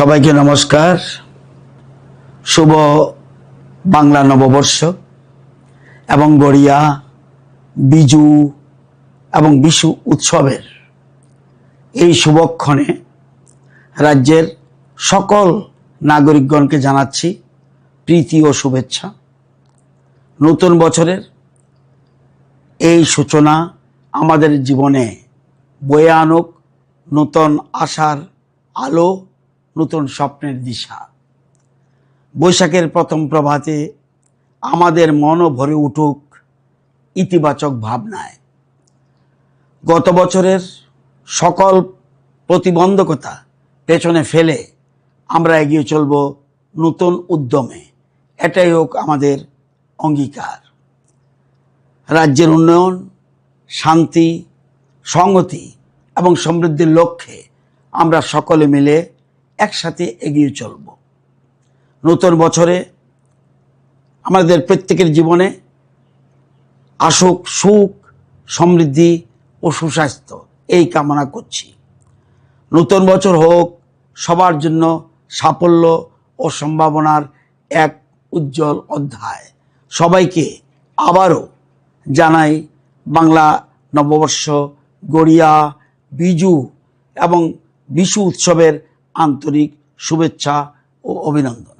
সবাইকে নমস্কার। শুভ বাংলা নববর্ষ এবং গড়িয়া বিজু এবং বিশু উৎসবের এই শুভক্ষণে রাজ্যের সকল নাগরিকগণকে জানাচ্ছি প্রীতি ও শুভেচ্ছা। নতুন বছরের এই সূচনা আমাদের জীবনে বয়ে আনুক নতুন আশার আলো, নতুন স্বপ্নের দিশা। বৈশাখের প্রথম প্রভাতে আমাদের মনও ভরে উঠুক ইতিবাচক ভাবনায়। গত বছরের সকল প্রতিবন্ধকতা পেছনে ফেলে আমরা এগিয়ে চলব নতুন উদ্যমে। এটাই হোক আমাদের অঙ্গীকার। রাজ্যের উন্নয়ন, শান্তি, সংহতি এবং সমৃদ্ধির লক্ষ্যে আমরা সকলে মিলে একসাথে এগিয়ে চলব। নতুন বছরে আমাদের প্রত্যেকের জীবনে আসুক সুখ, সমৃদ্ধি ও সুস্বাস্থ্য, এই কামনা করছি। নতুন বছর হোক সবার জন্য সাফল্য ও সম্ভাবনার এক উজ্জ্বল অধ্যায়। সবাইকে আবারও জানাই বাংলা নববর্ষ, গড়িয়া, বিজু এবং বিশু উৎসবের আন্তরিক শুভেচ্ছা ও অভিনন্দন।